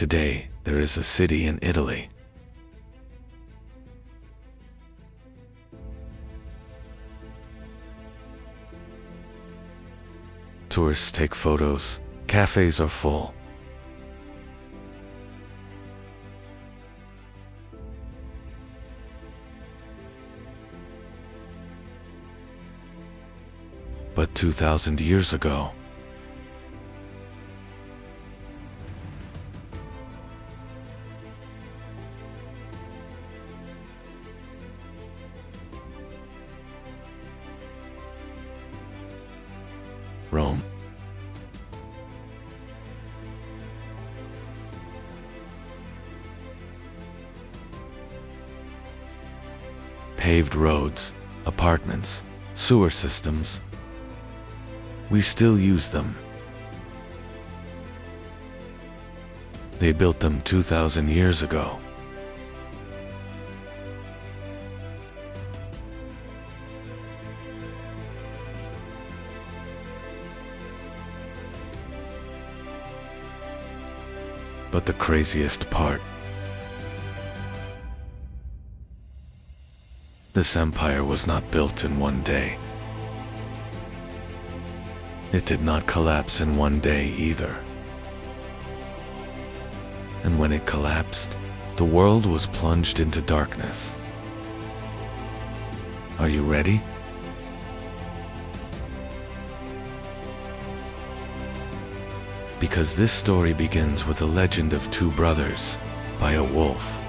Today, there is a city in Italy. Tourists take photos, cafes are full. But 2,000 years ago, Rome. Paved roads, apartments, sewer systems. We still use them. They built them 2,000 years ago. But the craziest part, this empire was not built in one day. It did not collapse in one day either. And when it collapsed, the world was plunged into darkness. Are you ready? Because this story begins with a legend of two brothers by a wolf.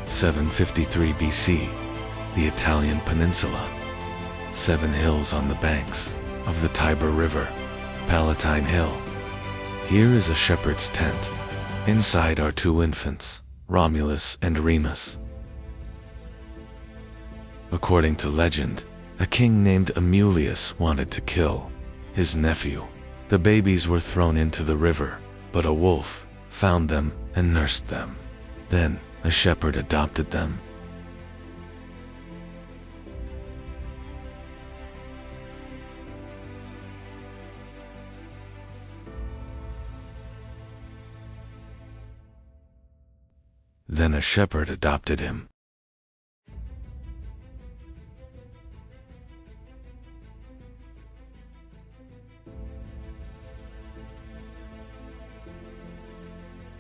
(753 BC), the Italian peninsula. 7 hills on the banks of the Tiber River, Palatine Hill. Here is a shepherd's tent. Inside are 2 infants, Romulus and Remus. According to legend, a king named Julius wanted to kill his nephew. The babies were thrown into the river, but a wolf found them and nursed them. Then, a shepherd adopted them. Then a shepherd adopted him.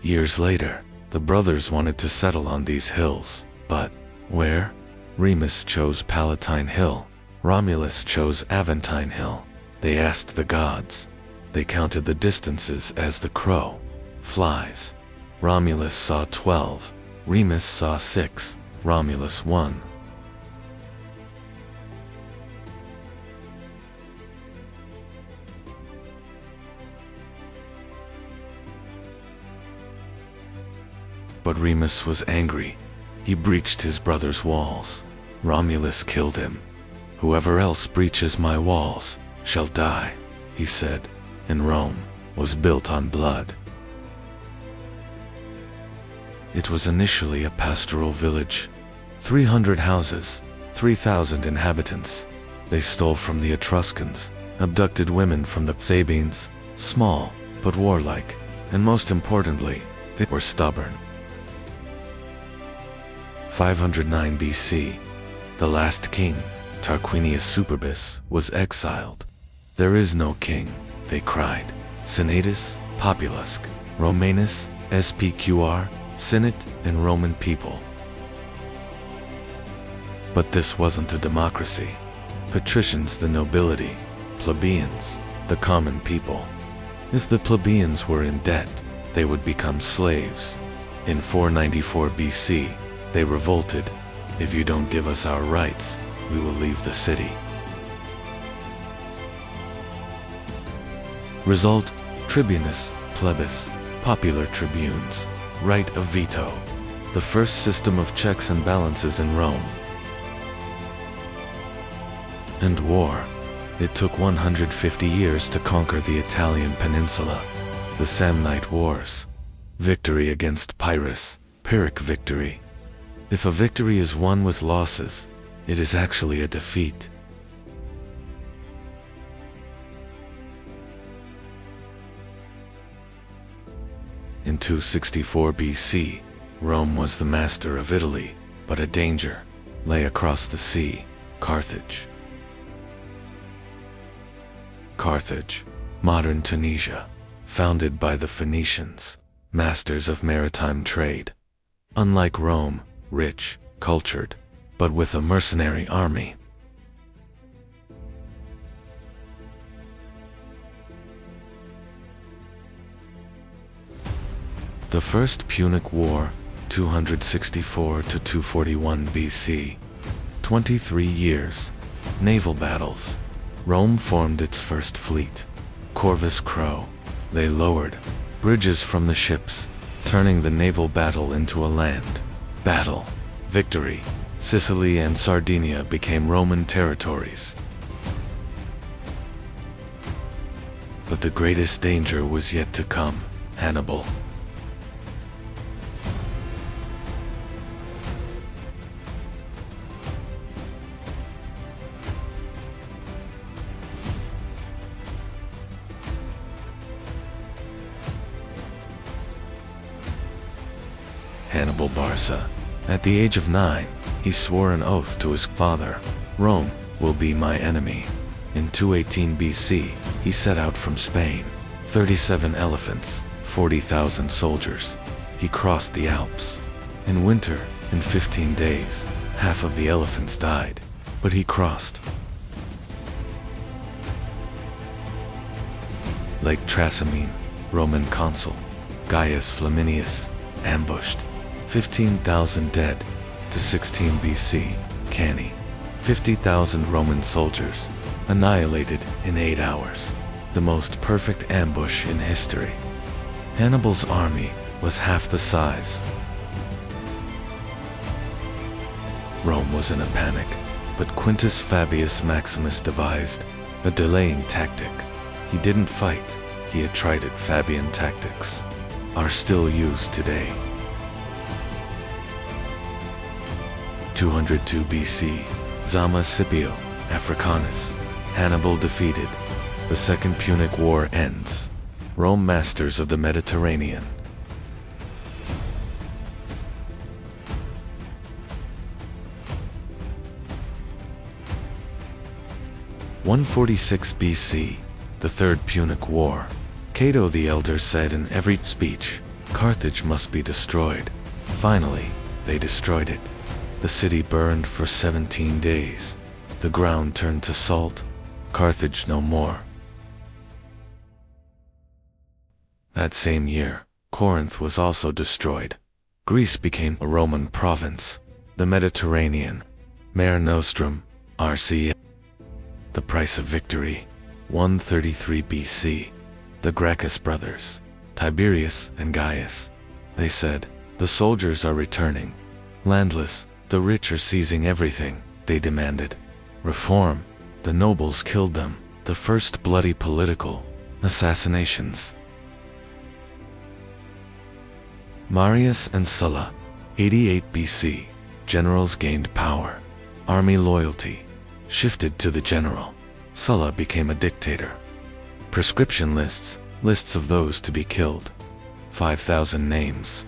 Years later, the brothers wanted to settle on these hills, but where? Remus chose Palatine Hill. Romulus chose Aventine Hill. They asked the gods. They counted the distances as the crow flies. Romulus saw 12. Remus saw 6. Romulus won. But Remus was angry. He breached his brother's walls. Romulus killed him. "Whoever else breaches my walls shall die," he said. And Rome was built on blood. It was initially a pastoral village. 300 houses, 3,000 inhabitants. They stole from the Etruscans, abducted women from the Sabines, small but warlike, and most importantly, they were stubborn. 509 BC, the last king, Tarquinius Superbus, was exiled. "There is no king," they cried. "Senatus, Populusque, Romanus, SPQR, Senate, and Roman people." But this wasn't a democracy. Patricians, the nobility; plebeians, the common people. If the plebeians were in debt, they would become slaves. In 494 BC, they revolted. "If you don't give us our rights, we will leave the city." Result: tribunus, plebis, popular tribunes, right of veto. The first system of checks and balances in Rome. And war. It took 150 years to conquer the Italian peninsula. The Samnite Wars. Victory against Pyrrhus, Pyrrhic victory. If a victory is won with losses, It is actually a defeat. In 264 BC, Rome was the master of Italy, but a danger lay across the sea: Carthage. Carthage, modern Tunisia, founded by the Phoenicians, masters of maritime trade. Unlike Rome, rich, cultured, but with a mercenary army. The First Punic War, 264 to 241 BC. 23 years. Naval battles. Rome formed its first fleet, Corvus Crow. They lowered bridges from the ships, turning the naval battle into a land battle. Victory. Sicily and Sardinia became Roman territories. But the greatest danger was yet to come: Hannibal. Hannibal Barca. At the age of 9, he swore an oath to his father: Rome will be my enemy. In 218 BC, he set out from Spain. 37 elephants, 40,000 soldiers. He crossed the Alps. In winter, in 15 days, half of the elephants died, but he crossed. Lake Trasimene, Roman consul Gaius Flaminius, ambushed. 15,000 dead. To 16 BC, Cannae. 50,000 Roman soldiers, annihilated in 8 hours. The most perfect ambush in history. Hannibal's army was half the size. Rome was in a panic, but Quintus Fabius Maximus devised a delaying tactic. He didn't fight, he had tried it. Fabian tactics are still used today. 202 BC, Zama Scipio, Africanus. Hannibal defeated. The Second Punic War ends. Rome masters of the Mediterranean. (146 BC), the Third Punic War. Cato the Elder said in every speech, Carthage must be destroyed. Finally, they destroyed it. The city burned for 17 days. The ground turned to salt. Carthage no more. That same year, Corinth was also destroyed. Greece became a Roman province. The Mediterranean, Mare Nostrum, RC. The price of victory, 133 BC. The Gracchus brothers, Tiberius and Gaius. They said, the soldiers are returning. Landless, the rich are seizing everything. They demanded reform. The nobles killed them. The first bloody political assassinations. Marius and Sulla, 88 BC. Generals gained power. Army loyalty shifted to the general. Sulla became a dictator. Prescription lists, lists of those to be killed. 5,000 names.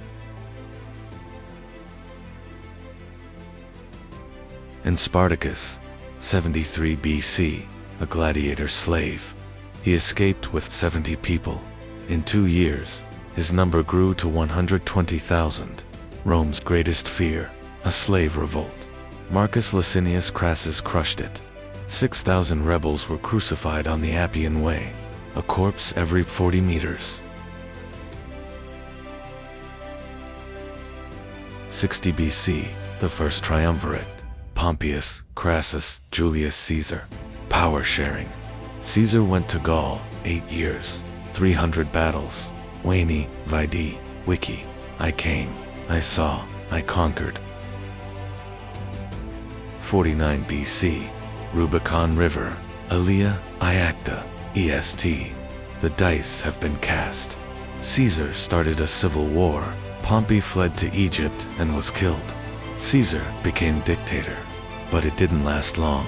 And Spartacus, 73 BC, a gladiator slave. He escaped with 70 people. In 2 years, his number grew to 120,000. Rome's greatest fear, a slave revolt. Marcus Licinius Crassus crushed it. 6,000 rebels were crucified on the Appian Way, a corpse every 40 meters. 60 BC, the first triumvirate. Pompeius, Crassus, Julius Caesar. Power sharing. Caesar went to Gaul, 8 years, 300 battles. Veni, Vidi, Vici. I came, I saw, I conquered. 49 BC, Rubicon River, Aelia, Iacta, EST. The dice have been cast. Caesar started a civil war. Pompey fled to Egypt and was killed. Caesar became dictator. but it didn't last long.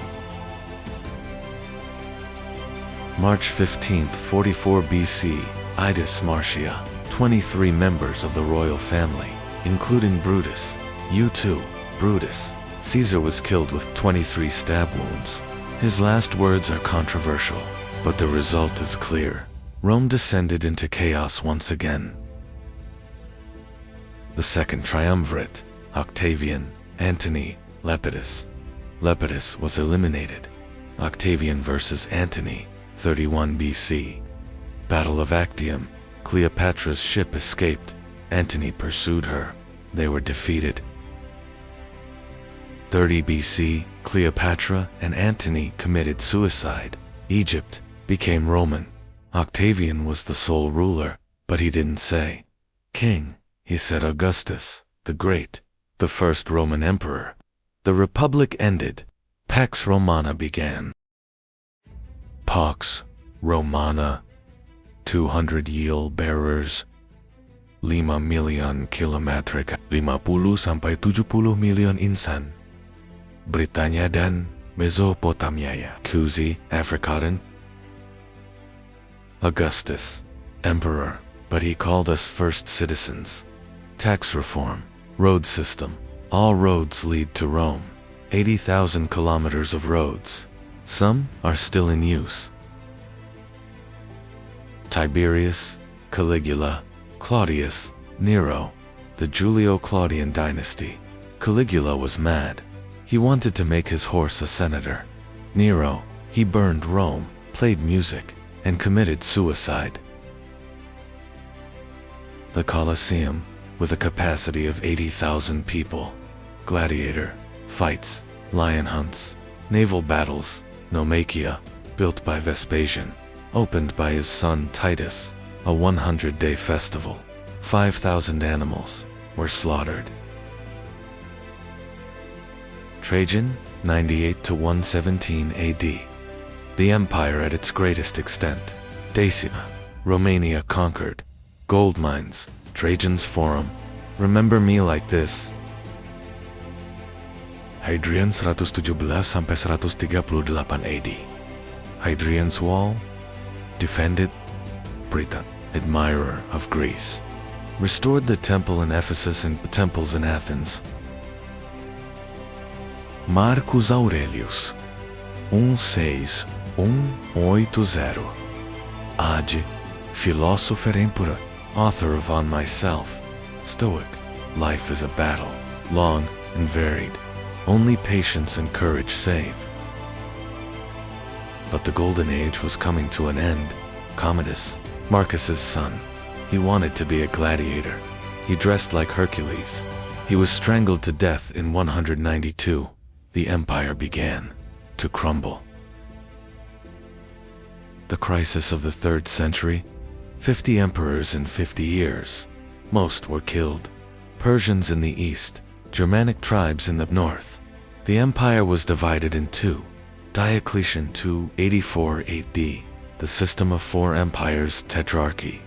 March 15, 44 BC, Idus Marcia, 23 members of the royal family, including Brutus. You too, Brutus. Caesar was killed with 23 stab wounds. His last words are controversial, but the result is clear. Rome descended into chaos once again. The second triumvirate, Octavian, Antony, Lepidus. Lepidus was eliminated. Octavian versus Antony, 31 BC. Battle of Actium. Cleopatra's ship escaped. Antony pursued her. They were defeated. 30 BC, Cleopatra and Antony committed suicide. Egypt became Roman. Octavian was the sole ruler, but he didn't say king. He said Augustus, the Great, the first Roman emperor. The Republic ended. Pax Romana began. Pax Romana, 200 yield-bearers, 5 million kilometrik, 50 sampai 70 million insan. Britania dan Mesopotamia, Kuzi, Afrikaten. Augustus, emperor, but he called us first citizens. Tax reform, road system. All roads lead to Rome. 80,000 kilometers of roads. Some are still in use. Tiberius, Caligula, Claudius, Nero, the Julio-Claudian dynasty. Caligula was mad. He wanted to make his horse a senator. Nero, he burned Rome, played music, and committed suicide. The Colosseum, with a capacity of 80,000 people. Gladiator, fights, lion hunts, naval battles. Nomakia, built by Vespasian, opened by his son Titus, a 100-day festival. 5,000 animals were slaughtered. Trajan, 98 to 117 AD. The empire at its greatest extent. Dacia, Romania conquered. Gold mines, Trajan's Forum. Remember me like this. Hadrian 117 sampai 138 AD. Hadrian's Wall, defended. Britain, admirer of Greece, restored the temple in Ephesus and temples in Athens. Marcus Aurelius, 1680. Age, philosopher emperor, author of On Myself. Stoic, life is a battle, long and varied. Only patience and courage save. But the golden age was coming to an end. Commodus, Marcus's son. He wanted to be a gladiator. He dressed like Hercules. He was strangled to death in 192. The empire began to crumble. The crisis of the 3rd century. 50 emperors in 50 years. Most were killed. Persians in the east, Germanic tribes in the north. The empire was divided in two. Diocletian 284 AD, the system of 4 empires tetrarchy.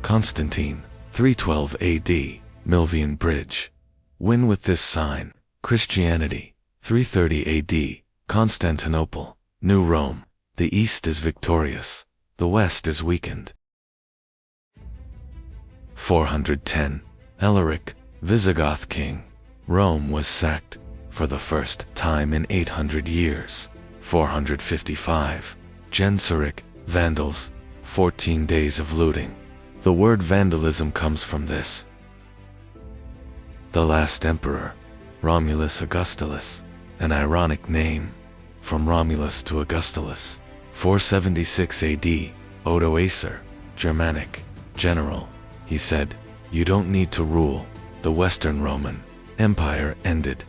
Constantine, 312 AD, Milvian Bridge. Win with this sign. Christianity, 330 AD, Constantinople, New Rome. The east is victorious, the west is weakened. 410, Alaric, Visigoth king. Rome was sacked for the first time in 800 years. 455, Genseric, Vandals, 14 days of looting. The word vandalism comes from this. The last emperor, Romulus Augustulus, an ironic name, from Romulus to Augustulus. 476 AD, Odoacer, Germanic, general. He said, "You don't need to rule." The Western Roman Empire ended.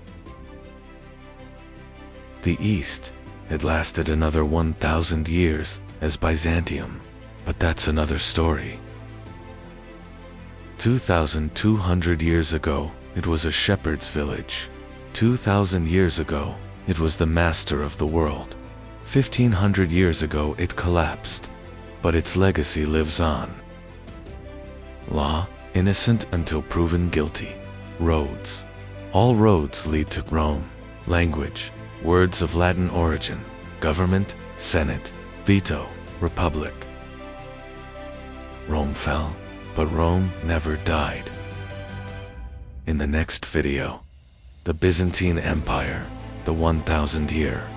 The East, it lasted another 1,000 years as Byzantium, but that's another story. 2,200 years ago, it was a shepherd's village. 2,000 years ago, it was the master of the world. 1,500 years ago, it collapsed, but its legacy lives on. Law, innocent until proven guilty. Roads, All roads lead to Rome. Language, words of Latin origin. Government, Senate, veto, Republic. Rome fell, but Rome never died. In the next video, the Byzantine Empire, the 1000-year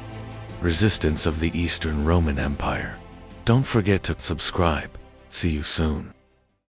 resistance of the Eastern Roman Empire. Don't forget to subscribe. See you soon.